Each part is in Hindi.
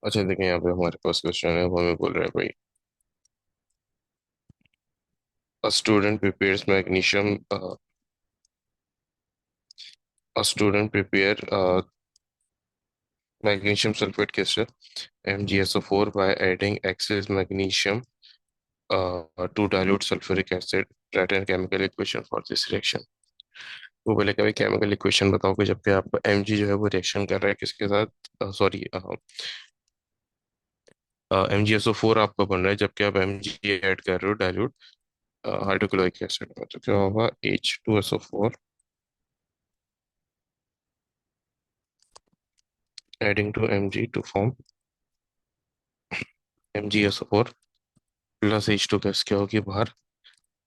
अच्छा देखें, यहाँ पे हमारे पास क्वेश्चन है। वो हमें बोल रहा है भाई, a student prepares magnesium a student prepare magnesium sulfate crystal MgSO4 by adding excess magnesium to dilute sulfuric acid. Write a chemical equation for this reaction. वो बोले कि भाई केमिकल इक्वेशन बताओ कि जबकि आप Mg जो है वो रिएक्शन कर रहा है किसके साथ, सॉरी, MgSO4 आपका बन रहा है जबकि आप Mg ऐड कर रहे हो डाइल्यूट हाइड्रोक्लोरिक एसिड में। तो क्या होगा, H2SO4 adding to Mg to form MgSO4 plus H2 gas क्या होगी, बाहर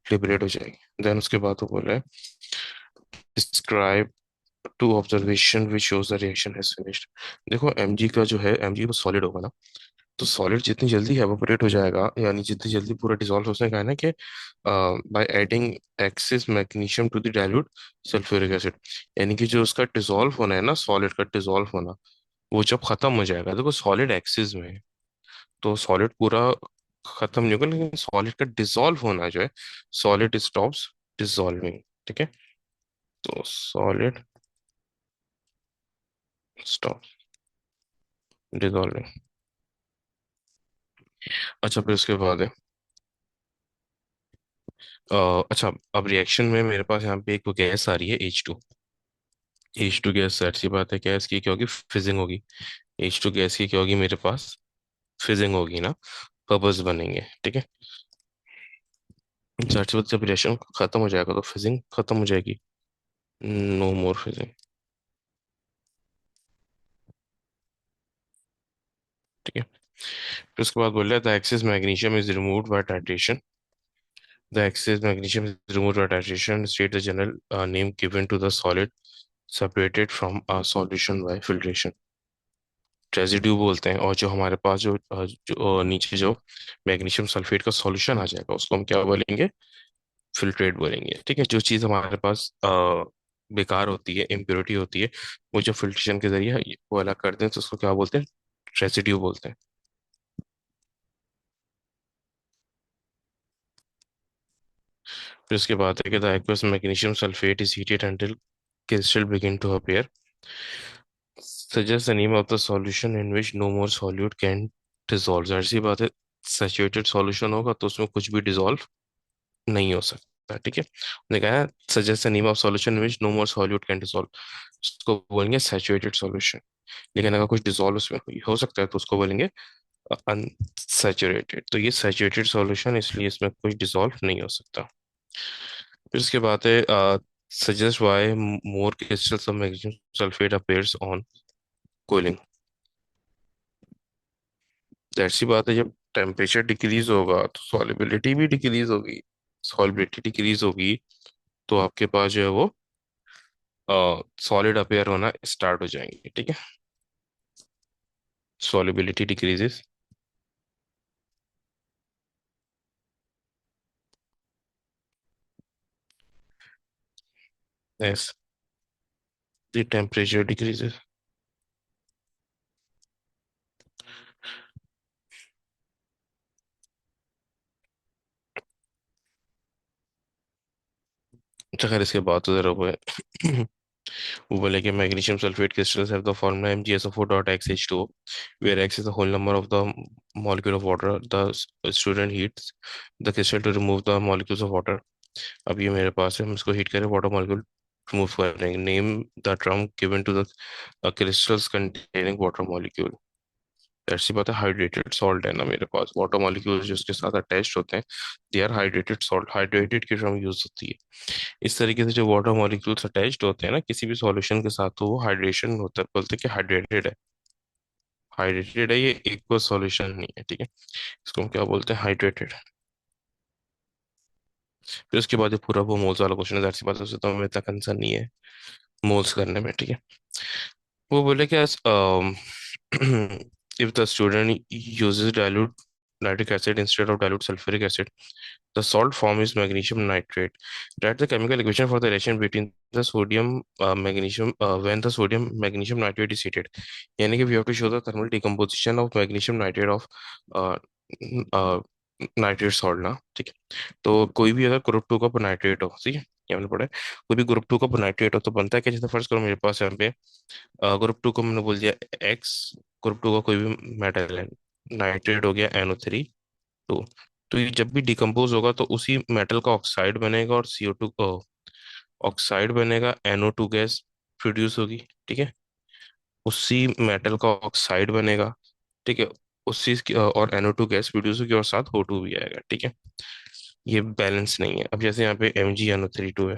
लिबरेट हो जाएगी। देन उसके बाद वो बोल रहा है, describe to observation which shows the reaction has finished. देखो Mg का जो है, Mg वो सॉलिड होगा ना, तो सॉलिड जितनी जल्दी एवोपोरेट हो जाएगा, यानी जितनी जल्दी पूरा डिसॉल्व हो जाएगा ना, कि by adding excess magnesium to the dilute sulphuric acid, यानी कि जो उसका डिसॉल्व होना है ना, सॉलिड का डिसॉल्व होना, वो जब खत्म हो जाएगा, देखो सॉलिड एक्सिस में है, तो सॉलिड पूरा खत्म नहीं होगा, लेकिन सॉलिड का डिसॉल्व होना जो है, सॉलिड स्टॉप्स डिसॉल्विंग। ठीक है, तो सॉलिड स्टॉप डिसॉल्विंग। अच्छा, फिर उसके बाद है, अच्छा, अब रिएक्शन में मेरे पास यहाँ पे एक गैस आ रही है H2। H2 गैस, जाहिर सी बात है गैस की क्या होगी, फिजिंग होगी। H2 गैस की क्या होगी मेरे पास, फिजिंग होगी ना, बबल्स बनेंगे। ठीक है, जाहिर सी बात, जब रिएक्शन खत्म हो जाएगा तो फिजिंग खत्म हो जाएगी, नो मोर फिजिंग। ठीक है, फिर उसके बाद बोल रहा है, the excess magnesium is removed by titration. The excess magnesium is removed by titration, state the general name given to the solid separated from a solution by filtration। Residue बोलते हैं, और जो हमारे पास नीचे जो मैग्नीशियम सल्फेट का सॉल्यूशन आ जाएगा, उसको हम क्या बोलेंगे, फिल्ट्रेट बोलेंगे। ठीक है, जो चीज़ हमारे पास बेकार होती है, इम्प्योरिटी होती है, वो जो फिल्ट्रेशन के जरिए वो अलग करते हैं, तो उसको क्या बोलते हैं, रेजिड्यू बोलते हैं। फिर उसके बाद है कि the aqueous magnesium sulfate is heated until crystal begin to appear। Suggest the name of the solution in which no more solute can dissolve। जाहिर सी बात है, सैचुरेटेड सॉल्यूशन होगा तो उसमें कुछ भी डिसॉल्व नहीं हो सकता। ठीक है, उन्होंने कहा है, suggest the name of solution which no more solute can dissolve, उसको बोलेंगे सैचुरेटेड सॉल्यूशन। लेकिन अगर कुछ डिसॉल्व उसमें हो सकता है तो उसको बोलेंगे अनसैचुरेटेड। तो ये सैचुरेटेड सॉल्यूशन, इसलिए इसमें कुछ डिसॉल्व नहीं हो सकता। फिर उसके बाद है, suggest why more crystals of magnesium sulphate appears on cooling. जाहिर सी बात है, जब टेम्परेचर डिक्रीज होगा तो सॉलिबिलिटी भी डिक्रीज होगी। सॉलिबिलिटी डिक्रीज होगी तो आपके पास जो है वो सॉलिड अपेयर होना स्टार्ट हो जाएंगे। ठीक है, solubility decreases as the temperature decreases. अच्छा खैर, इसके बाद तो जरा वो है वो बोले कि magnesium sulphate crystals have the formula MgSO4.xH2O, where X is the whole number of the molecule of water the student heats the crystal to remove the molecules of water। अब ये मेरे पास है, हम इसको हीट करें, वाटर मॉलिक्यूल रिमूव कर रहे हैं। Name the term given to the crystals containing water molecule. ऐसी बात है, हाइड्रेटेड सॉल्ट है ना मेरे पास, वाटर मॉलिक्यूल्स जो उसके साथ अटैच्ड होते हैं, they are hydrated salt. Hydrated की टर्म यूज होती है। इस तरीके से जो वाटर मॉलिक्यूल्स अटैच्ड होते हैं ना किसी भी सॉल्यूशन के साथ, तो वो हाइड्रेशन होता है, बोलते हैं कि हाइड्रेटेड है। हाइड्रेटेड है, ये एक सॉल्यूशन नहीं है। ठीक है, इसको हम क्या बोलते हैं, हाइड्रेटेड। फिर उसके बाद ये पूरा वो मोल्स वाला क्वेश्चन है, जाहिर सी बात है उससे तो हमें इतना कंसर्न नहीं है मोल्स करने में। ठीक है, वो बोले कि if the student uses dilute nitric acid instead of dilute sulfuric acid. The salt form is magnesium nitrate. Write the chemical equation for the reaction between the sodium magnesium when the sodium magnesium nitrate is heated. यानी कि we have to show the thermal decomposition of magnesium nitrate of uh, nitrate salt ना, ठीक है। तो कोई भी अगर ग्रुप टू का नाइट्रेट हो, ठीक है, ये मैंने पढ़ा है। कोई भी ग्रुप टू का नाइट्रेट हो तो बनता है क्या, जैसे फर्स्ट करो मेरे पास यहाँ पे ग्रुप टू को मैंने बोल दिया एक्स, ग्रुप टू का कोई भी मेटल है, नाइट्रेट हो गया NO3 टू। तो ये जब भी डिकम्पोज होगा तो उसी मेटल का ऑक्साइड बनेगा और CO2 ऑक्साइड बनेगा, NO2 गैस प्रोड्यूस होगी, ठीक है। उसी मेटल का ऑक्साइड बनेगा, ठीक है, उस चीज की और NO2 गैस प्रोड्यूस होगी और साथ O2 भी आएगा, ठीक है। ये बैलेंस नहीं है। अब जैसे यहाँ पे MgNO32 है,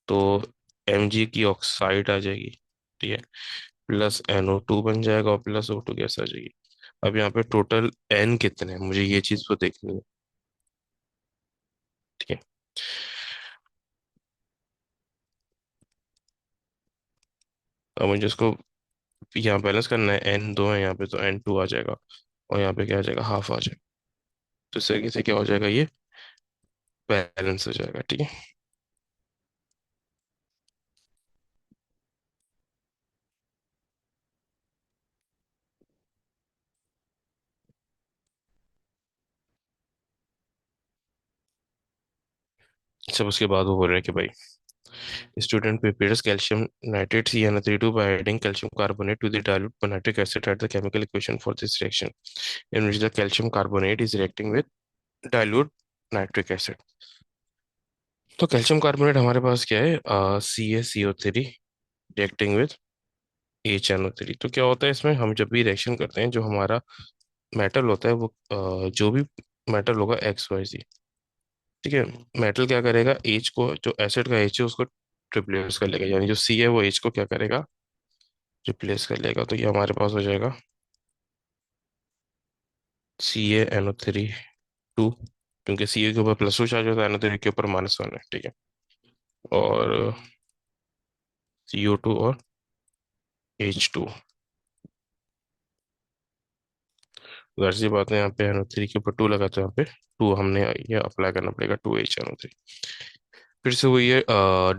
तो Mg की ऑक्साइड आ जाएगी, ठीक है, प्लस NO2 बन जाएगा और प्लस O2 गैस आ जाएगी। अब यहाँ पे टोटल N कितने हैं मुझे ये चीज तो देखनी है, ठीक है। अब मुझे इसको यहाँ बैलेंस करना है, N 2 है यहाँ पे तो N2 आ जाएगा और यहाँ पे क्या आ जाएगा, हाफ आ जाएगा। तो इस तरीके से क्या हो जाएगा, ये बैलेंस हो जाएगा, ठीक है। सब उसके बाद वो बोल रहे हैं कि भाई student prepares calcium nitrate CnO32 by adding calcium carbonate to the dilute nitric acid at the chemical equation for this reaction in which the calcium carbonate is reacting with dilute nitric acid। तो कैल्शियम कार्बोनेट हमारे पास क्या है, CaCO3 रिएक्टिंग विद HNO3। तो क्या होता है इसमें, हम जब भी रिएक्शन करते हैं जो हमारा मेटल होता है वो जो भी मेटल होगा XYZ, ठीक है, मेटल क्या करेगा, एच को, जो एसिड का एच है उसको रिप्लेस कर लेगा, यानी जो सी है वो एच को क्या करेगा, रिप्लेस कर लेगा। तो ये हमारे पास हो जाएगा CaNO3 क्योंकि सी ए के ऊपर +2 चार्ज होता है, NO3 के ऊपर -1 है, ठीक है। और CO2 और H2, जाहिर सी बात है यहाँ पे NO3 के ऊपर 2 लगा तो यहाँ पे 2 हमने ये अप्लाई करना पड़ेगा, 2HNO3। फिर से वही है,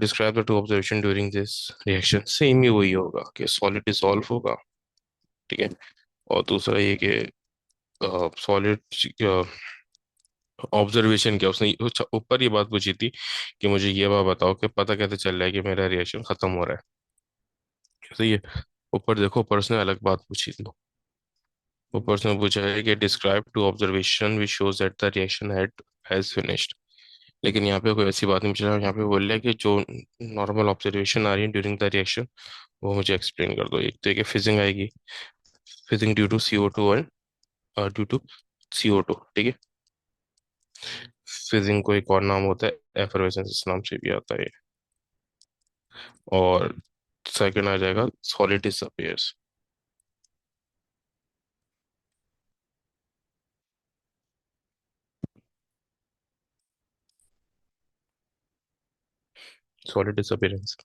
describe the two observation during this reaction, same ही वही होगा कि सॉलिड डिसॉल्व होगा, ठीक है। और दूसरा ये कि सॉलिड ऑब्जर्वेशन किया उसने, ऊपर ये बात पूछी थी कि मुझे ये बात बताओ कि पता कैसे चल रहा है कि मेरा रिएक्शन खत्म हो रहा है, सही है। ऊपर देखो, ऊपर उसने अलग बात पूछी थी। ऊपर उसने पूछा है कि describe to observation which shows that the reaction has finished. लेकिन यहाँ पे कोई ऐसी बात नहीं पूछ रहा, यहाँ पे बोल रहा है कि जो नॉर्मल ऑब्जर्वेशन आ रही है ड्यूरिंग द रिएक्शन वो मुझे एक्सप्लेन कर दो। एक तो एक फिजिंग आएगी, fizzing due to CO2 and due to CO2, ठीक है। फिजिंग को एक और नाम होता है एफरवेसेंस, इस नाम से भी आता है। और सेकंड आ जाएगा सॉलिड डिसअपियर्स। Solid disappearance.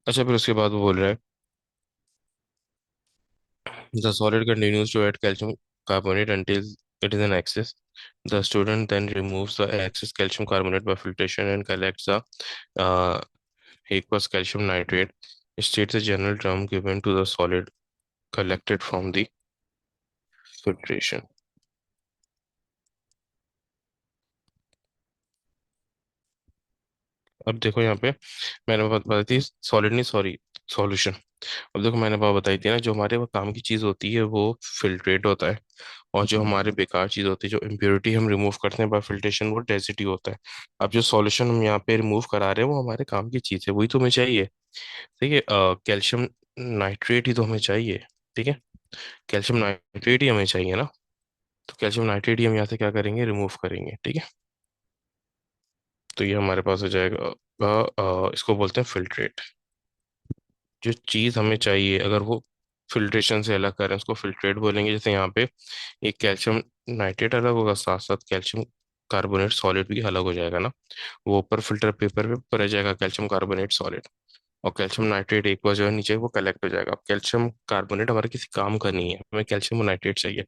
अच्छा, फिर उसके बाद वो बोल रहा है the solid continues to add calcium carbonate until it is an excess. The student then removes the excess calcium carbonate by filtration and collects the uh, aqueous calcium nitrate. States a general term given to the solid collected from the filtration। अब देखो यहाँ पे मैंने बात बताई थी, सॉलिड नहीं, सॉरी, सॉल्यूशन। अब देखो मैंने बात बताई थी ना, जो हमारे वो काम की चीज होती है वो फिल्ट्रेट होता है, और जो हमारे बेकार चीज होती है, जो इम्प्योरिटी हम रिमूव करते हैं बाय फिल्ट्रेशन, वो डेंसिटी होता है। अब जो सॉल्यूशन हम यहाँ पे रिमूव करा रहे हैं वो हमारे काम की चीज है, वही तो हमें चाहिए, ठीक है। कैल्शियम नाइट्रेट ही तो हमें चाहिए, ठीक है। कैल्शियम नाइट्रेट ही हमें चाहिए ना, तो कैल्शियम नाइट्रेट ही हम यहाँ से क्या करेंगे, रिमूव करेंगे, ठीक है। तो ये हमारे पास हो जाएगा इसको बोलते हैं फिल्ट्रेट। जो चीज़ हमें चाहिए अगर वो फिल्ट्रेशन से अलग करें उसको फिल्ट्रेट बोलेंगे। जैसे यहाँ पे एक कैल्शियम नाइट्रेट अलग होगा, साथ साथ कैल्शियम कार्बोनेट सॉलिड भी अलग हो जाएगा ना, वो ऊपर फिल्टर पेपर पे रह जाएगा कैल्शियम कार्बोनेट सॉलिड, और कैल्शियम नाइट्रेट एक बार जो है नीचे वो कलेक्ट हो जाएगा। अब कैल्शियम कार्बोनेट हमारे किसी काम का नहीं है, हमें कैल्शियम नाइट्रेट चाहिए,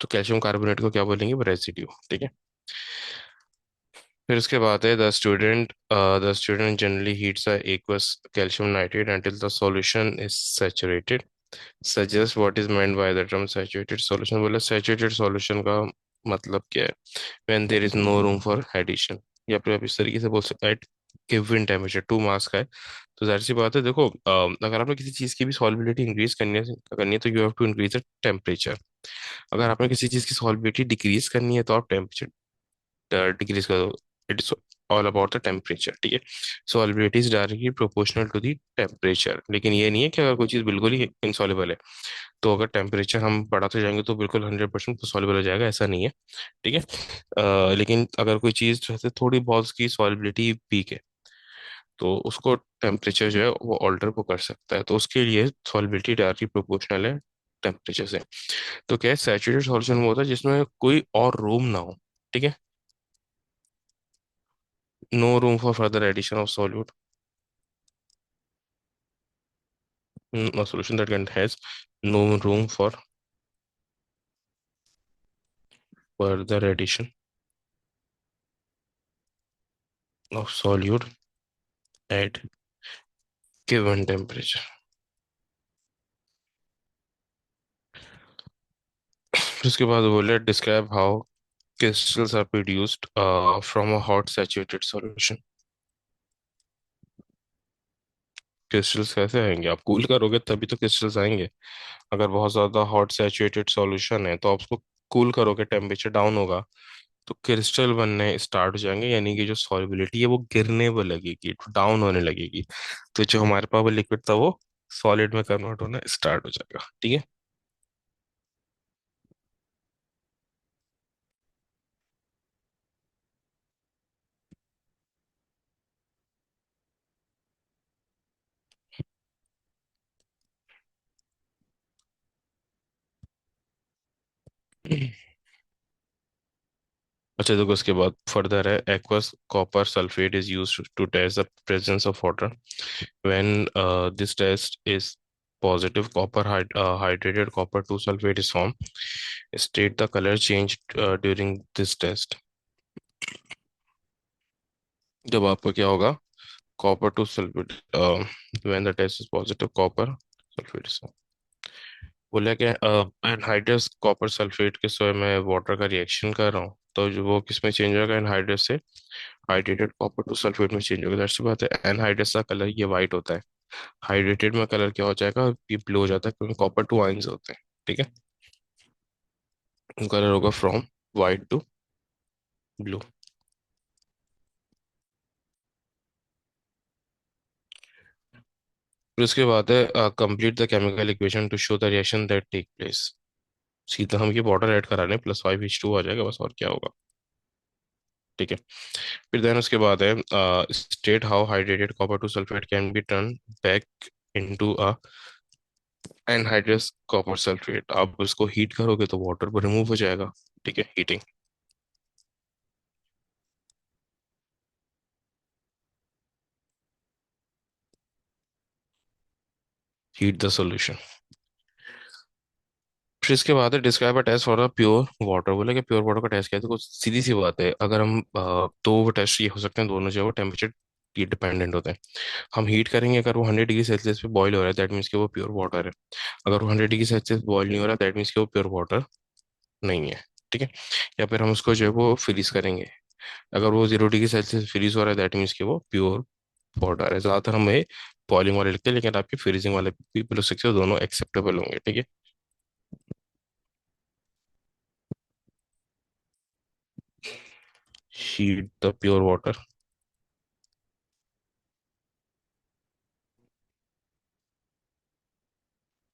तो कैल्शियम कार्बोनेट को क्या बोलेंगे, रेसिड्यू। ठीक है। फिर उसके बाद है the student generally heats a aqueous calcium nitrate until the solution is saturated. Suggest what is meant by the term saturated solution। बोला saturated solution का मतलब क्या है, when there is no room for addition। या फिर आप इस तरीके से बोल सकते हैं at given temperature 2 मास का है, तो जाहिर सी बात है देखो, अगर आपने किसी चीज़ की भी सॉल्बिलिटी इंक्रीज करनी है तो you have to increase the temperature. अगर आपने किसी चीज़ की सॉल्बिलिटी डिक्रीज करनी है तो आप टेम्परेचर डिक्रीज कर दो। It's all about the temperature. ठीक है। Solubility is directly proportional to the temperature, लेकिन ये नहीं है कि अगर कोई चीज़ बिल्कुल ही इनसॉल्युबल है तो अगर टेम्परेचर हम बढ़ाते जाएंगे तो बिल्कुल 100% तो सॉल्युबल हो जाएगा, ऐसा नहीं है। ठीक है। लेकिन अगर कोई चीज़ जैसे थोड़ी बहुत उसकी सॉल्बिलिटी वीक है तो उसको टेम्परेचर जो है वो ऑल्टर को कर सकता है, तो उसके लिए सॉल्बिलिटी डायरेक्टली प्रोपोर्शनल है टेम्परेचर से। तो क्या है, सैचुरेटेड सॉल्यूशन वो होता है जिसमें कोई और रूम ना हो। ठीक है। No room for further addition of solute, a solution that can has no room for further addition of solute at given temperature। फिर उसके बाद बोले describe how crystals are produced from a hot saturated solution। Crystals कैसे आएंगे, आप कूल करोगे तभी तो क्रिस्टल्स आएंगे। अगर बहुत ज्यादा हॉट सैचुरेटेड सॉल्यूशन है तो आप उसको कूल करोगे, टेम्परेचर डाउन होगा तो क्रिस्टल बनने स्टार्ट हो जाएंगे, यानी कि जो सॉल्युबिलिटी है वो गिरने वो लगेगी, डाउन होने लगेगी। तो जो हमारे पास वो लिक्विड था वो सॉलिड में कन्वर्ट होना स्टार्ट हो जाएगा। ठीक है। अच्छा देखो, उसके बाद फर्दर है aqueous copper sulphate is used to test the presence of water. When this test is positive, copper hydrated copper 2 sulfate is formed। State the color change during this test। जब आपका क्या होगा, copper two sulphate, when the test is positive copper sulphate is formed। बोला क्या, एनहाइड्रस कॉपर सल्फेट के साथ मैं वाटर का रिएक्शन कर रहा हूँ तो जो वो किस में चेंज होगा, एनहाइड्रस से हाइड्रेटेड कॉपर टू सल्फेट में चेंज होगा। दैट्स बात है, एनहाइड्रस का कलर ये वाइट होता है, हाइड्रेटेड में कलर क्या हो जाएगा, ये ब्लू हो जाता है क्योंकि कॉपर टू आयंस होते हैं। ठीक है। कलर होगा फ्रॉम वाइट टू ब्लू। फिर उसके बाद है complete the chemical equation to show the reaction that take place. सीधा हम ये वाटर ऐड करा लें +5H2 आ जाएगा बस, और क्या होगा। ठीक है। फिर देन उसके बाद है state how hydrated copper two sulphate can be turn back into a anhydrous copper sulphate. आप उसको हीट करोगे तो वाटर पर रिमूव हो जाएगा। ठीक है, हीटिंग। Heat the solution. फिर इसके बाद है describe a test for a pure water. बोले कि प्योर वाटर का टेस्ट क्या है, तो कुछ सीधी सी बात है, अगर हम दो टेस्ट ये हो सकते हैं, दोनों जो है वो टेम्परेचर ये डिपेंडेंट होते हैं। हम हीट करेंगे, अगर वो 100 डिग्री सेल्सियस पे बॉईल हो रहा है दैट मीन्स कि वो प्योर वाटर है। अगर वो 100 डिग्री सेल्सियस बॉईल नहीं हो रहा दैट मीन्स कि वो प्योर वाटर नहीं है। ठीक है। या फिर हम उसको जो है वो फ्रीज करेंगे, अगर वो 0 डिग्री सेल्सियस फ्रीज हो रहा है दैट मीन्स कि वो प्योर वाटर है। ज़्यादातर हम ये बॉइलिंग वाले लिखते हैं, लेकिन आपके फ्रीजिंग वाले भी बोल सकते हो, दोनों एक्सेप्टेबल होंगे। ठीक है। Heat the pure water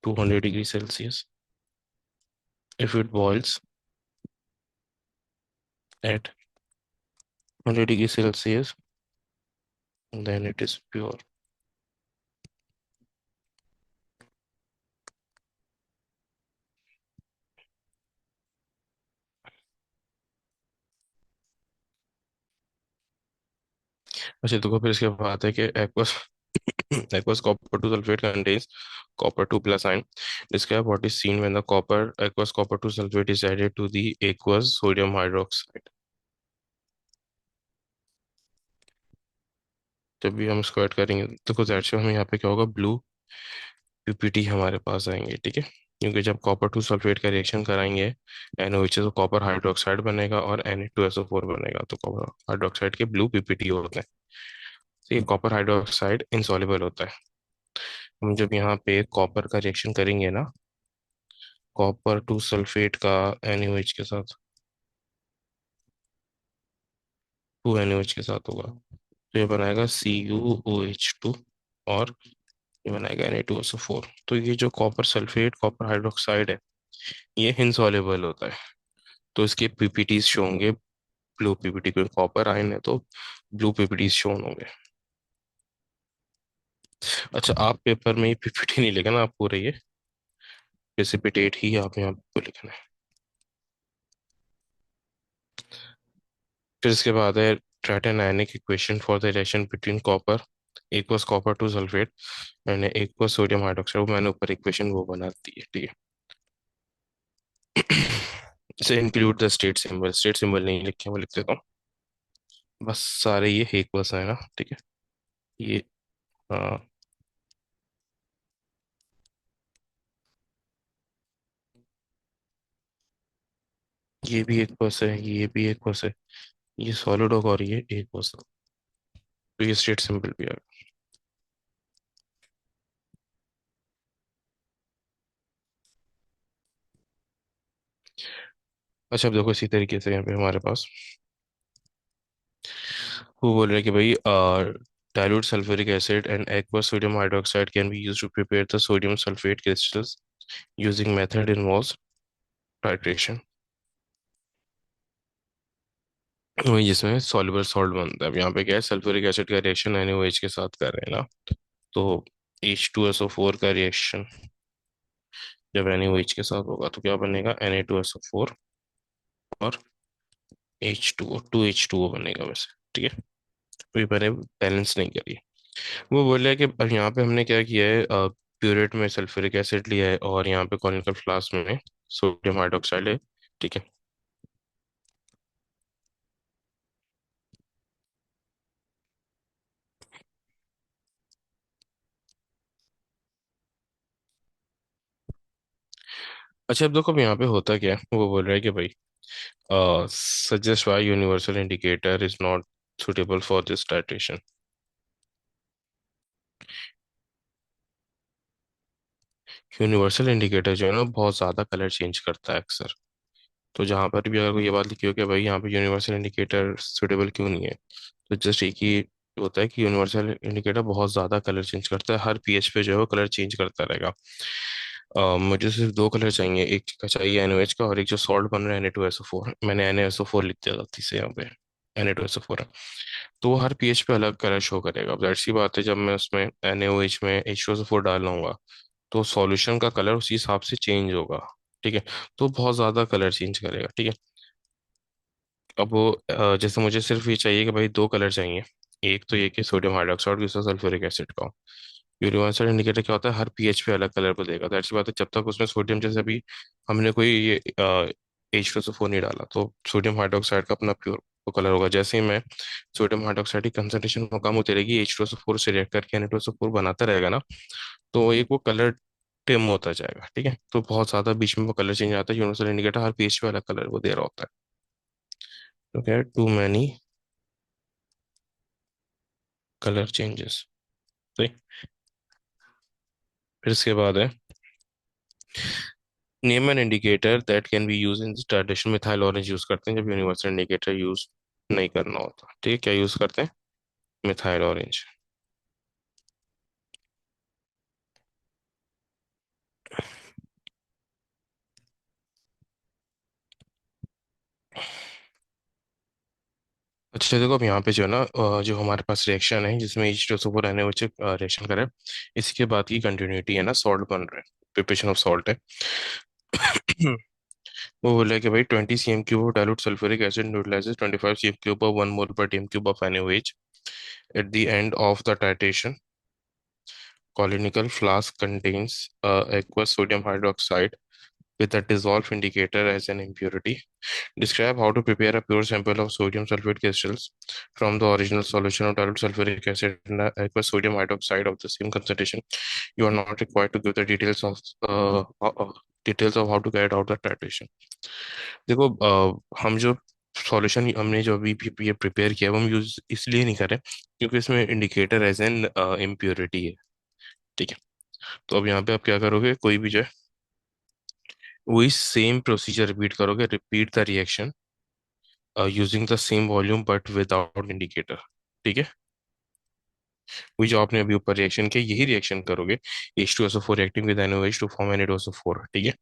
200 degree Celsius. If it boils at 100 degree Celsius, then it is pure। अच्छा देखो, फिर इसके बाद है कि aqueous Aqueous copper 2 sulfate contains copper 2 plus ion. Describe what is seen when the copper aqueous copper 2 sulfate is added to the aqueous sodium hydroxide. जब भी हम इसको ऐड करेंगे तो कुछ ऐड से हमें यहाँ पे क्या होगा, ब्लू पीपीटी हमारे पास आएंगे, ठीक है। क्योंकि जब कॉपर टू सल्फेट का रिएक्शन कराएंगे NaOH तो कॉपर हाइड्रोक्साइड बनेगा और Na2SO4 बनेगा, तो कॉपर हाइड्रोक्साइड के ब्लू पीपीटी होते हैं। तो ये कॉपर हाइड्रोक्साइड इनसॉल्युबल होता है। हम जब यहाँ पे कॉपर का रिएक्शन करेंगे ना, कॉपर टू सल्फेट का NaOH के साथ, 2NaOH के साथ होगा, तो ये बनाएगा CuOH2 और ये बनाएगा Na2SO4। तो ये जो कॉपर सल्फेट कॉपर हाइड्रोक्साइड है, ये इनसॉल्युबल होता है। तो इसके पीपीटीज शो होंगे ब्लू पीपीटी, क्योंकि कॉपर आयन है तो ब्लू पीपीटीज शोन होंगे। अच्छा, आप पेपर में ये पीपीटी नहीं लिखना, आप पूरे ये प्रेसिपिटेट ही आप यहाँ पे लिखना है। फिर इसके बाद है right an ionic equation for the reaction between copper aqueous copper two sulphate and aqueous sodium hydroxide. वो मैंने ऊपर इक्वेशन वो बना दी है, ठीक है। इसे इंक्लूड द स्टेट सिंबल नहीं लिखे, वो लिख देता हूँ। बस सारे ये एक्वस है ना, ठीक है। ये हाँ, ये भी एक बस है, ये भी एक बस है, ये सॉलिड होगा और ये एक बस है। तो ये स्टेट सिंबल भी आ गया। अच्छा, अब देखो इसी तरीके से यहाँ पे हमारे पास वो बोल रहे हैं कि भाई dilute sulfuric acid and aqueous sodium hydroxide can be used to prepare the sodium sulfate crystals using method involves titration। वही जिसमें soluble salt बनता है। अब यहाँ पे क्या है, सल्फ्यूरिक एसिड का रिएक्शन NaOH के साथ कर रहे हैं ना, तो H2SO4 का रिएक्शन जब NaOH के साथ होगा तो क्या बनेगा, Na2SO4 और H2O 2H2O बनेगा वैसे, ठीक है। तो ये मैंने बैलेंस नहीं करी। वो बोल रहा है कि अब यहाँ पे हमने क्या किया है, प्यूरेट में सल्फ्यूरिक एसिड लिया है और यहाँ पे कॉनिकल फ्लास्क में सोडियम हाइड्रोक्साइड है, ठीक है। अच्छा, अब देखो अब यहाँ पे होता क्या है, वो बोल रहा है कि भाई suggest why universal indicator is not suitable for this titration. Universal indicator जो है ना बहुत ज़्यादा कलर चेंज करता है अक्सर। तो जहाँ पर भी अगर कोई ये बात लिखी हो कि भाई यहाँ पे यूनिवर्सल इंडिकेटर सुटेबल क्यों नहीं है, तो जस्ट एक ही होता है कि यूनिवर्सल इंडिकेटर बहुत ज़्यादा कलर चेंज करता है, हर पीएच पे जो है वो कलर चेंज करता रहेगा। मुझे सिर्फ दो कलर चाहिए, एक का चाहिए NaOH का और एक जो सॉल्ट बन रहा है Na2SO4। मैंने NaSO4 लिख दिया गलती से यहाँ पे, Na2SO4 है। तो वो हर पीएच पे अलग कलर शो करेगा। अब जाहिर सी बात है, जब मैं उसमें NaOH में H2SO4 डाल लूंगा तो सॉल्यूशन का कलर उसी हिसाब से चेंज होगा, ठीक है। तो बहुत ज़्यादा कलर चेंज करेगा, ठीक है। अब वो जैसे मुझे सिर्फ ये चाहिए कि भाई दो कलर चाहिए, एक तो ये कि सोडियम हाइड्रोक्साइड, दूसरा सल्फ्यूरिक एसिड का। यूनिवर्सल इंडिकेटर क्या होता है, हर पीएच पे अलग कलर को देगा। तो ऐसी बात है, जब तक उसमें सोडियम, जैसे अभी हमने कोई ये H2SO4 नहीं डाला तो सोडियम हाइड्रोक्साइड का अपना प्योर कलर होगा। जैसे ही मैं सोडियम हाइड्रोक्साइड की कंसंट्रेशन कम होती रहेगी, H2SO4 से रिएक्ट करके Na2SO4 बनाता रहेगा ना, तो एक वो कलर डिम होता जाएगा, ठीक है। तो बहुत ज्यादा बीच में वो कलर चेंज आता है। यूनिवर्सल इंडिकेटर हर पीएच पे अलग कलर वो दे रहा होता है। तो क्या है, टू मैनी कलर चेंजेस। सही। फिर इसके बाद है name an indicator that can be use in traditional. Methyl orange use करते हैं जब यूनिवर्सल इंडिकेटर यूज नहीं करना होता, ठीक है। क्या यूज करते हैं, मिथाइल ऑरेंज। अच्छा देखो, अब यहाँ पे जो है ना जो हमारे पास रिएक्शन है जिसमें H2SO4 NaOH रिएक्शन करे, इसके बाद की कंटिन्यूटी है ना, सॉल्ट बन रहा है, प्रिपरेशन ऑफ सॉल्ट है। वो बोला है कि भाई 20 cm³ of dilute sulfuric acid neutralizes 25 cm³ of 1 mole per dm³ of NaOH at the end of the titration Colonical flask contains aqueous sodium hydroxide with a dissolved indicator as an impurity. Describe how to prepare a pure sample of sodium sulfate crystals from the original solution of dilute sulfuric acid and aqueous sodium hydroxide of the same concentration. You are not required to give the details of how to carry out the titration. देखो हम जो सॉल्यूशन हमने जो अभी ये प्रिपेयर किया वो हम यूज इसलिए नहीं करें क्योंकि इसमें इंडिकेटर एज एन इम्प्योरिटी है। ठीक है। तो अब यहाँ पे आप क्या करोगे, कोई भी जो है वही सेम प्रोसीजर रिपीट करोगे, repeat the reaction using the same volume but without indicator. ठीक है। वही जो आपने अभी ऊपर रिएक्शन किया यही रिएक्शन करोगे, H2SO4 reacting with NaOH to form Na2SO4। ठीक है।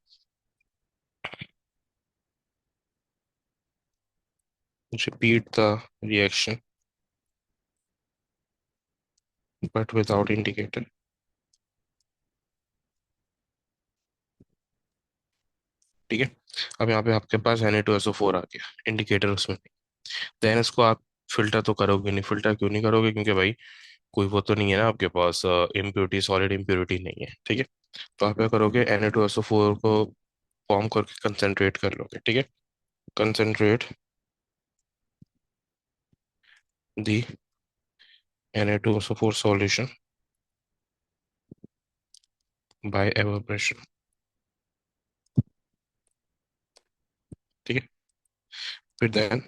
Repeat the reaction but without indicator. ठीक है। अब यहाँ पे आपके पास Na2SO4 आ गया, इंडिकेटर उसमें। देन इसको आप फिल्टर तो करोगे नहीं। फिल्टर क्यों नहीं करोगे? क्योंकि भाई कोई वो तो नहीं है ना आपके पास, इम्प्योरिटी, सॉलिड इम्प्योरिटी नहीं है। ठीक है। तो आप क्या करोगे, Na2SO4 को फॉर्म करके कंसंट्रेट कर लोगे। ठीक है। कंसंट्रेट दी Na2SO4 सॉल्यूशन बाय एवापोरेशन। ठीक है। फिर देन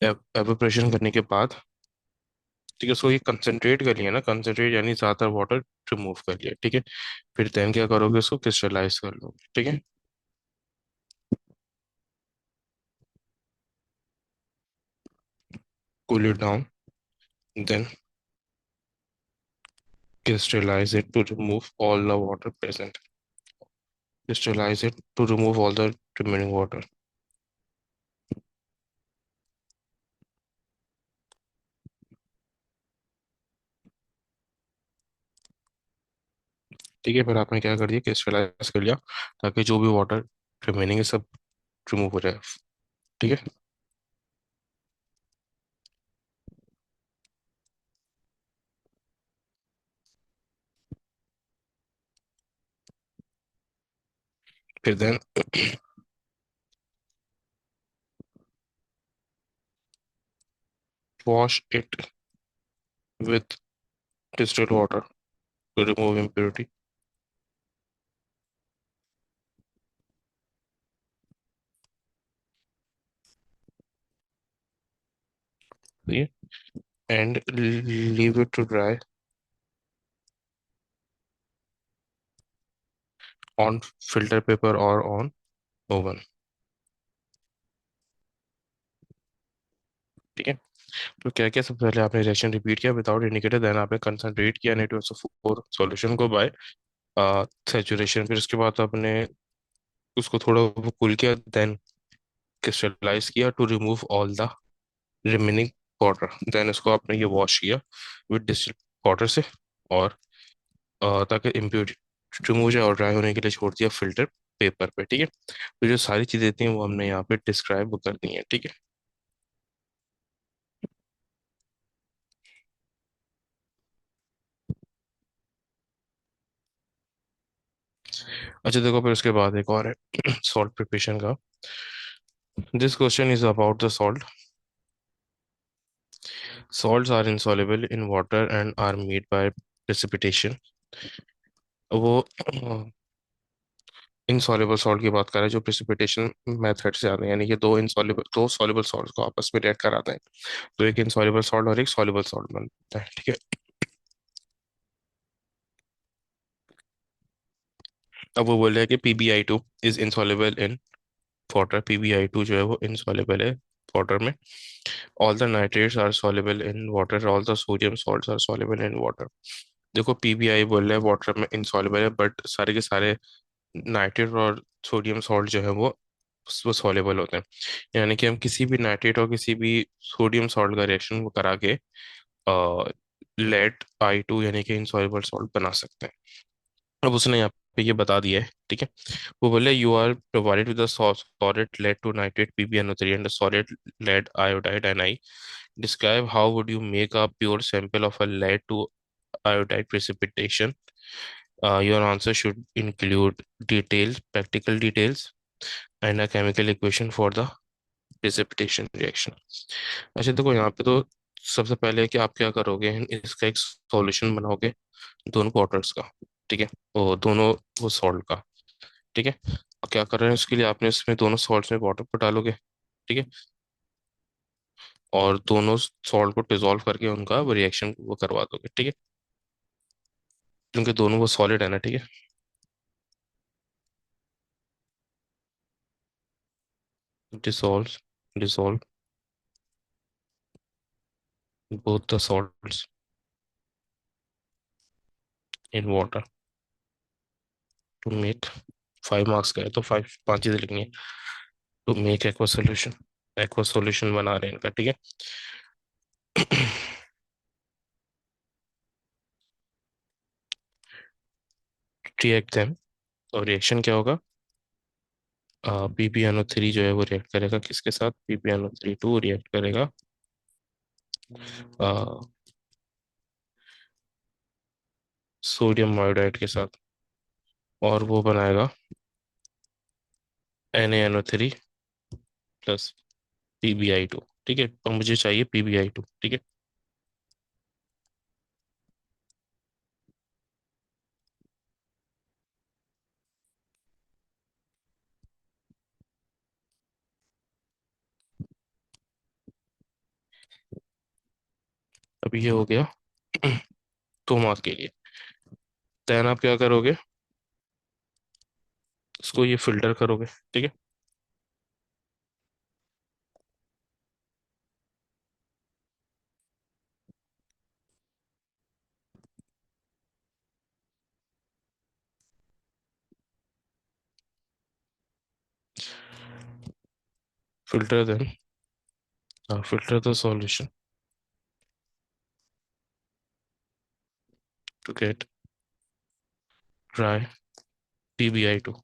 एवापोरेशन करने के बाद, ठीक है, उसको ये कंसंट्रेट कर लिया ना, कंसंट्रेट यानी ज्यादा वाटर रिमूव कर लिया। ठीक है। फिर देन क्या करोगे, उसको क्रिस्टलाइज कर लोगे। ठीक है। Cool it down, then crystallize it to remove all the water present. Crystallize it to remove all the remaining water. ठीक है। फिर आपने क्या कर दिया, क्रिस्टलाइज कर लिया ताकि जो भी वाटर रिमेनिंग है सब रिमूव हो जाए। ठीक है। फिर then wash it with distilled water to remove impurity। ठीक है। And leave it to dry on filter paper और ऑन ओवन। ठीक है। तो क्या क्या, सबसे पहले आपने रिएक्शन रिपीट किया विदाउट इंडिकेटर, देन आपने कंसंट्रेट किया Na2SO4 सॉल्यूशन को बाय सैचुरेशन। फिर उसके बाद आपने उसको थोड़ा वो कूल किया, देन क्रिस्टलाइज किया to remove all the remaining water. Then इसको आपने ये वॉश किया विद डिस्टिल्ड वाटर से, और ताकि इम्प्योरिटी रिमूव हो जाए, और ड्राई होने के लिए छोड़ दिया फिल्टर पेपर पे। ठीक है। तो जो सारी चीजें थी वो हमने यहाँ पे डिस्क्राइब कर दी हैं। ठीक है। अच्छा देखो, फिर उसके बाद एक और है सॉल्ट प्रिपरेशन का। This question is about the salt. Salts are insoluble in water and are made by precipitation। वो इनसॉल्युबल सॉल्ट की बात कर रहे हैं जो प्रेसिपिटेशन मेथड से आते हैं, यानी कि दो सॉल्युबल सॉल्ट को आपस में रिएक्ट कराते हैं। तो एक इनसॉल्युबल सॉल्ट और एक सॉल्युबल सॉल्ट बनता है। ठीक है। अब वो बोल रहे हैं कि PbI2 is insoluble in water. PbI2 जो है वो इनसॉल्युबल है वाटर में। All the nitrates are soluble in water, all the sodium salts are soluble in water. देखो PbI बोल रहे हैं वाटर में इनसॉल्युबल है, बट सारे के सारे नाइट्रेट और सोडियम सॉल्ट जो है वो सॉल्युबल होते हैं। यानी कि हम किसी भी नाइट्रेट और किसी भी सोडियम सॉल्ट का रिएक्शन वो करा के लेड I2 यानी कि इनसॉल्युबल सॉल्ट बना सकते हैं। अब उसने यहाँ पे ये बता दिया है। ठीक है। वो बोले you are provided with solid lead two nitrate PbNO3 and solid lead iodide NI। Describe how would you make a pure sample of a lead two iodide precipitation Your answer should include details, practical details, and a chemical equation for the precipitation reaction. अच्छा देखो यहाँ पे तो सबसे पहले कि आप क्या करोगे, इसका एक सॉल्यूशन बनाओगे दोनों क्वार्टर्स का, ठीक है, और दोनों वो सॉल्ट का, ठीक है। और क्या कर रहे हैं उसके लिए, आपने इसमें दोनों सॉल्ट्स में वाटर को डालोगे, ठीक है, और दोनों सॉल्ट को डिजोल्व करके उनका वो रिएक्शन वो करवा दोगे, ठीक है, क्योंकि दोनों वो सॉलिड है ना, ठीक है। Dissolve dissolve both the salts in water to make 5 marks का है तो 5 चीजें लिखनी है। टू मेक एक्वा सोल्यूशन बना रहे हैं इनका, ठीक है। रिएक्ट देम, और रिएक्शन क्या होगा, PbNO3 जो है वो रिएक्ट करेगा किसके साथ, PbNO3 रिएक्ट करेगा सोडियम आयोडाइड के साथ, और वो बनाएगा NaNO3 प्लस PbI2, ठीक है। तो मुझे चाहिए PbI2, ठीक है। अभी ये हो गया 2 मार्क्स के लिए। देन आप क्या करोगे, इसको ये फिल्टर करोगे, ठीक है। Filter then filter the solution to get dry PbI2.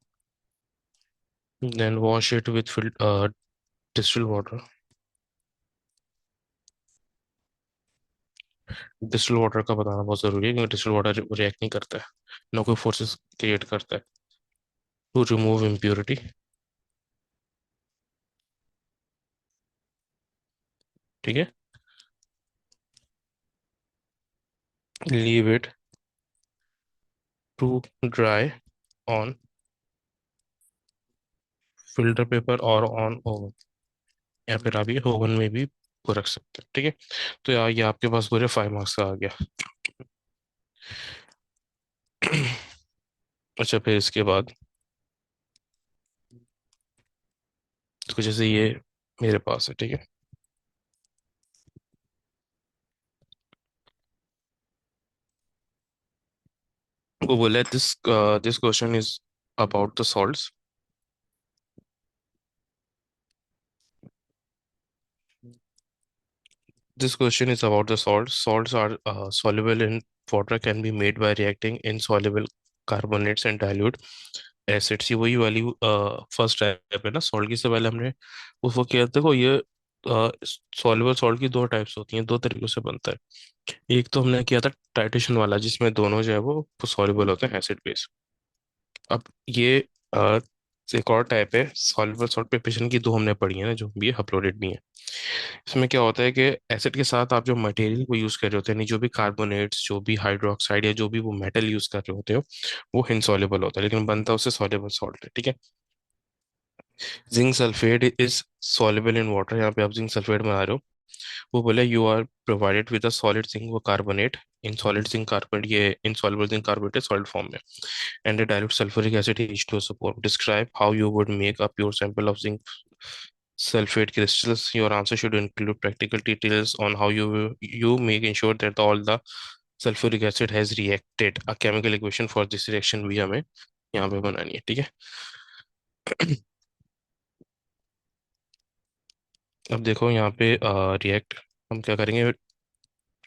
Then wash it with distilled water. Distil water का बताना बहुत जरूरी है, क्योंकि डिस्टिल वाटर रिएक्ट नहीं करता है, ना कोई फोर्सेस क्रिएट करता है। टू रिमूव इम्प्योरिटी, ठीक है। Leave it to dry on filter paper और ऑन ओवन, या फिर आप ये ओवन में भी वो रख सकते हैं, ठीक है। तो यार ये आपके पास पूरे 5 मार्क्स का आ गया। अच्छा, फिर इसके बाद इसको जैसे ये मेरे पास है, ठीक है। वो बोला this question is about the salts. This question is about the salts. Salts are soluble in water, can be made by reacting insoluble carbonates and dilute acids. ये वही वाली फर्स्ट टाइप है ना सॉल्ट की, से पहले हमने उसको किया। देखो ये सॉल्युबल सॉल्ट की दो टाइप्स होती हैं, दो तरीकों से बनता है। एक तो हमने किया था टाइट्रेशन वाला, जिसमें दोनों जो है वो सॉल्युबल होते हैं एसिड बेस। अब ये अ, एक और टाइप है सॉल्युबल सॉल्ट, प्रिपरेशन की दो हमने पढ़ी है ना, जो भी अपलोडेड भी है। इसमें क्या होता है कि एसिड के साथ आप जो मटेरियल को यूज कर रहे होते हैं, नहीं जो भी कार्बोनेट्स, जो भी हाइड्रोक्साइड या जो भी वो मेटल यूज कर रहे होते हो, वो इनसॉल्युबल होता है, लेकिन बनता उससे सॉल्युबल सॉल्ट है, ठीक है। Zinc sulphate is soluble in water, यहाँ पे आप जिंक सल्फेट बना रहे हो। वो बोले you are provided with a solid zinc वो carbonate, in solid zinc carbonate, ये इनसॉल्युबल जिंक कार्बोनेट है सॉलिड फॉर्म में, and a dilute sulfuric acid H2SO4. Describe how you would make a pure sample of zinc sulfate crystals. Your answer should include practical details on how you make ensure that all the sulfuric acid has reacted. A chemical equation for this reaction भी हमें यहाँ पे बनानी है, ठीक है। अब देखो यहाँ पे रिएक्ट हम क्या करेंगे,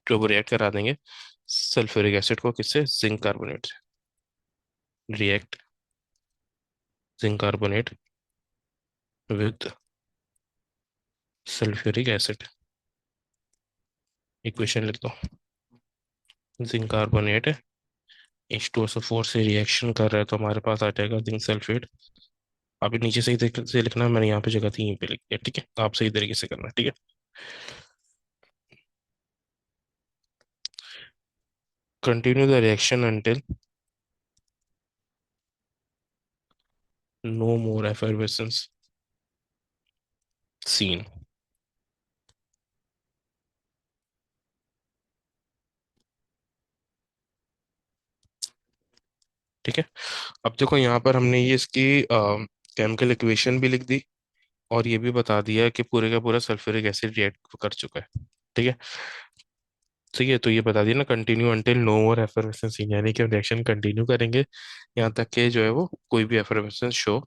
जो वो रिएक्ट करा देंगे सल्फ्यूरिक एसिड को किससे, जिंक कार्बोनेट से। React zinc carbonate with sulphuric acid, equation लिख दो। जिंक कार्बोनेट H2SO4 से रिएक्शन कर रहा है तो हमारे पास आ जाएगा जिंक सल्फेट। अभी नीचे सही तरीके से लिखना है, मैंने यहाँ पे जगह थी यहीं पे लिख दिया, ठीक है, आप सही तरीके से करना, ठीक है। Continue the reaction until no more effervescence seen. ठीक है। अब देखो यहाँ पर हमने ये इसकी केमिकल इक्वेशन भी लिख दी, और ये भी बता दिया कि पूरे का पूरा सल्फ्यूरिक एसिड रिएक्ट कर चुका है। ठीक है। ठीक है, तो ये बता दिया ना, कंटिन्यू अंटिल नो मोर एफर्वेसेंस, यानी कि हम रिएक्शन कंटिन्यू करेंगे यहाँ तक कि जो है वो कोई भी एफर्वेसेंस शो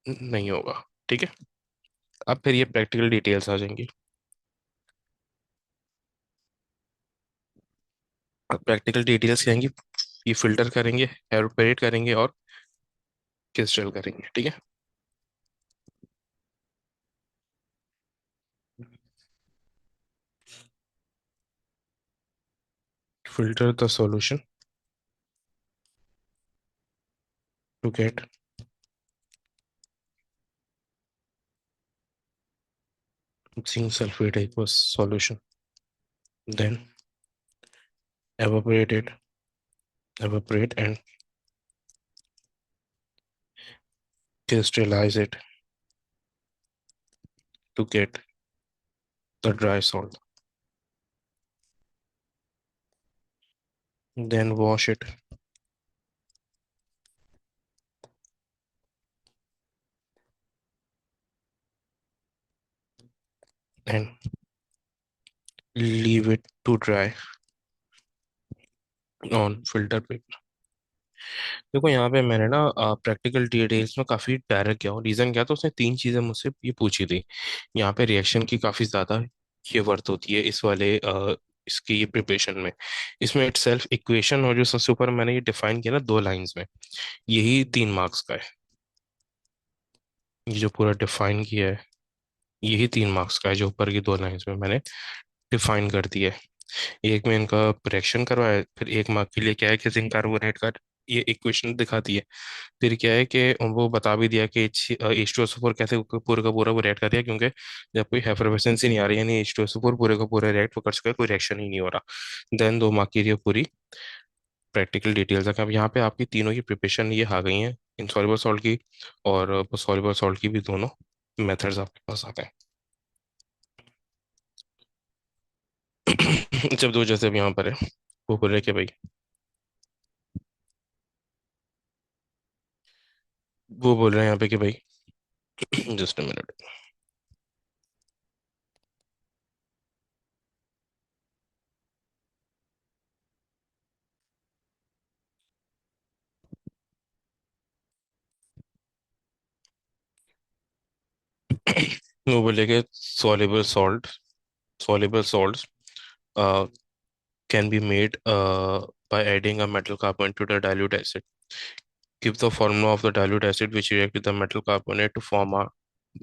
नहीं होगा। ठीक है। अब फिर ये प्रैक्टिकल डिटेल्स आ जाएंगी। अब प्रैक्टिकल डिटेल्स क्या आएंगी? ये फिल्टर करेंगे, एवापोरेट करेंगे और क्रिस्टल करेंगे। ठीक है। Filter the solution to get zinc sulphate aqueous solution, then evaporate it, evaporate and crystallize it to get the dry salt, then wash it and leave it to dry on filter paper। देखो यहाँ पे मैंने ना प्रैक्टिकल डिटेल्स में काफी डायरेक्ट किया हूँ। रीजन क्या था, उसने तीन चीजें मुझसे ये पूछी थी। यहाँ पे रिएक्शन की काफी ज्यादा ये वर्थ होती है इस वाले इसकी ये प्रिपरेशन में। इसमें इट सेल्फ इक्वेशन और जो सबसे ऊपर मैंने ये डिफाइन किया ना दो लाइंस में, यही 3 मार्क्स का है। ये जो पूरा डिफाइन किया है यही 3 मार्क्स का है, जो ऊपर की दो लाइंस में मैंने डिफाइन कर दिया है। एक में इनका प्रेक्षण करवाया, फिर एक मार्क के लिए क्या है कि जिंक कार्बोनेट का ये इक्वेशन दिखाती है। फिर क्या है कि वो बता भी दिया कि H2SO4 कैसे पूरे का पूरा वो रिएक्ट कर दिया, क्योंकि जब कोई एफर्वेसेंस ही नहीं आ रही, यानी H2SO4 पूरे का पूरा रिएक्ट वो कर चुका है, कोई रिएक्शन ही नहीं हो रहा। देन 2 मार्क की ये पूरी प्रैक्टिकल डिटेल्स है। अब यहाँ पे आपकी तीनों की प्रिपरेशन ये आ गई हैं, इनसॉल्युबल सॉल्ट की और सॉल्युबल सॉल्ट की भी, दोनों मेथड्स आपके पास आ गए। जब दो जैसे अब यहाँ पर है, वो बोल रहे कि भाई, वो बोल रहे हैं यहाँ पे कि भाई जस्ट अ मिनट। वो बोले कि soluble salts can be made by adding a metal carbonate to the dilute acid. Give the formula of the dilute acid which react with the metal carbonate to form a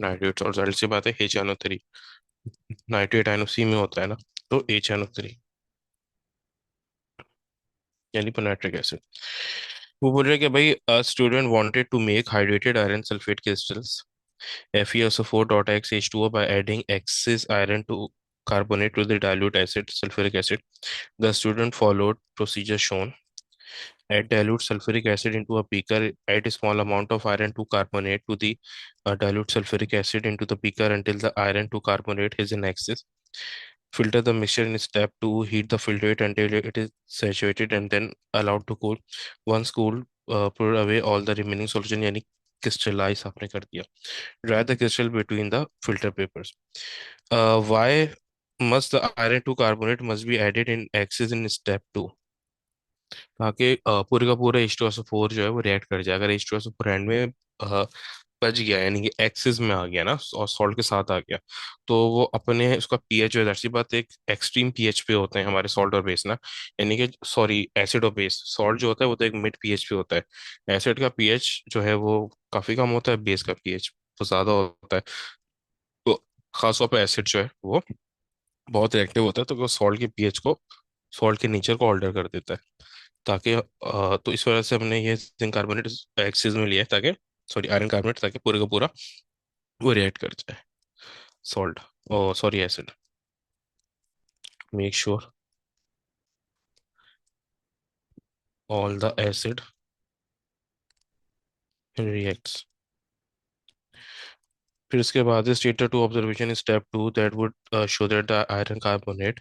nitrate salt। जाहिर सी बात है HNO3, नाइट्रेट आयन उसी में होता है ना, तो HNO3 यानी पर नाइट्रिक एसिड। वो बोल रहे हैं कि भाई student wanted to make hydrated iron sulphate crystals FeSO4.X H2O by adding excess iron to carbonate to the dilute acid sulfuric acid. The student followed procedure shown. Add dilute sulfuric acid into a beaker. Add a small amount of iron to carbonate to the dilute sulfuric acid into the beaker until the iron to carbonate is in excess. Filter the mixture in step 2. Heat the filtrate until it is saturated and then allowed to cool. Once cooled, pour away all the remaining solution, यानी crystallize आपने कर दिया। Dry the crystal between the filter papers. Why must the iron to carbonate must be added in excess in step 2? ताकि पूरे का पूरा H2SO4 जो है वो रिएक्ट कर जाए। अगर H2SO4 एंड में बच गया, यानी कि एक्सिस में आ गया ना और सॉल्ट के साथ आ गया, तो वो अपने उसका पीएच जो है, सी बात एक एक्सट्रीम पीएच पे होते हैं हमारे सॉल्ट और बेस ना, यानी कि सॉरी एसिड और बेस। सॉल्ट जो होता है वो तो एक मिड पीएच पे होता है, एसिड का पीएच जो है वो काफी कम होता है, बेस का पीएच तो ज्यादा होता है। तो खासतौर पर एसिड जो है वो बहुत रिएक्टिव होता है, तो वो सॉल्ट के पीएच को, सॉल्ट के नेचर को ऑल्टर कर देता है। ताकि तो इस वजह से हमने ये जिंक कार्बोनेट एक्सिस में लिया है, ताकि सॉरी आयरन कार्बोनेट, ताकि पूरे का पूरा वो रिएक्ट कर जाए salt, oh sorry acid. Make sure all the acid reacts. फिर इसके बाद stated two observation step two that would show that the iron carbonate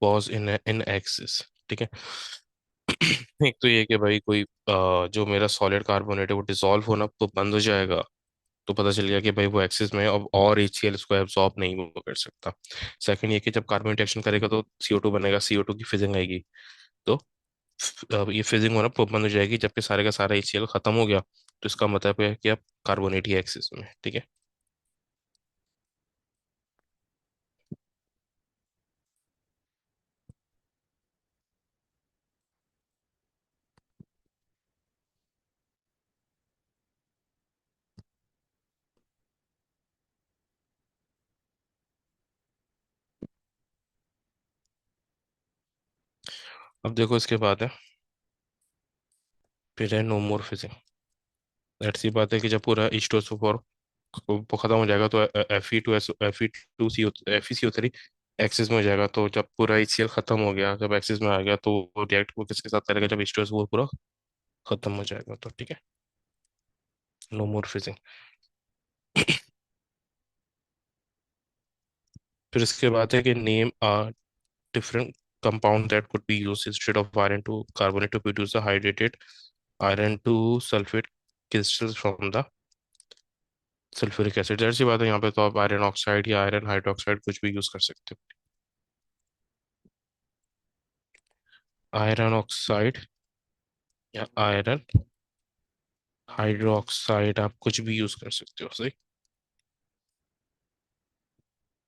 was in excess. ठीक है। एक तो ये कि भाई कोई जो मेरा सॉलिड कार्बोनेट है वो डिसॉल्व होना तो बंद हो जाएगा, तो पता चल गया कि भाई वो एक्सिस में है, अब और HCl इसको एब्सॉर्ब नहीं वो कर सकता। सेकंड ये कि जब कार्बन रिएक्शन करेगा तो CO2 बनेगा, CO2 की फिजिंग आएगी, तो अब ये फिजिंग होना बंद हो जाएगी, जबकि सारे का सारा HCl खत्म हो गया, तो इसका मतलब है कि अब कार्बोनेट ही एक्सिस में है। ठीक है। अब देखो इसके बाद है, फिर है नो मोर फिजिंग। सी बात है कि जब पूरा H2SO4 वो खत्म हो जाएगा, तो Fe2CO3 एक्सिस में हो जाएगा, तो जब पूरा HCl खत्म हो गया, जब एक्सिस में आ गया, तो वो रिएक्ट वो किसके साथ करेगा, जब H2SO4 पूरा खत्म हो जाएगा, तो ठीक है। नो मोर फिजिंग। फिर इसके बाद है कि name different compound that could be used instead of iron to carbonate to produce a hydrated iron to sulfate crystals from the sulphuric acid. जाहिर सी बात है यहाँ पे तो आप आयरन ऑक्साइड या आयरन हाइड्रोक्साइड कुछ भी यूज कर सकते हो। आयरन ऑक्साइड या आयरन हाइड्रोक्साइड आप कुछ भी यूज कर सकते हो, सही।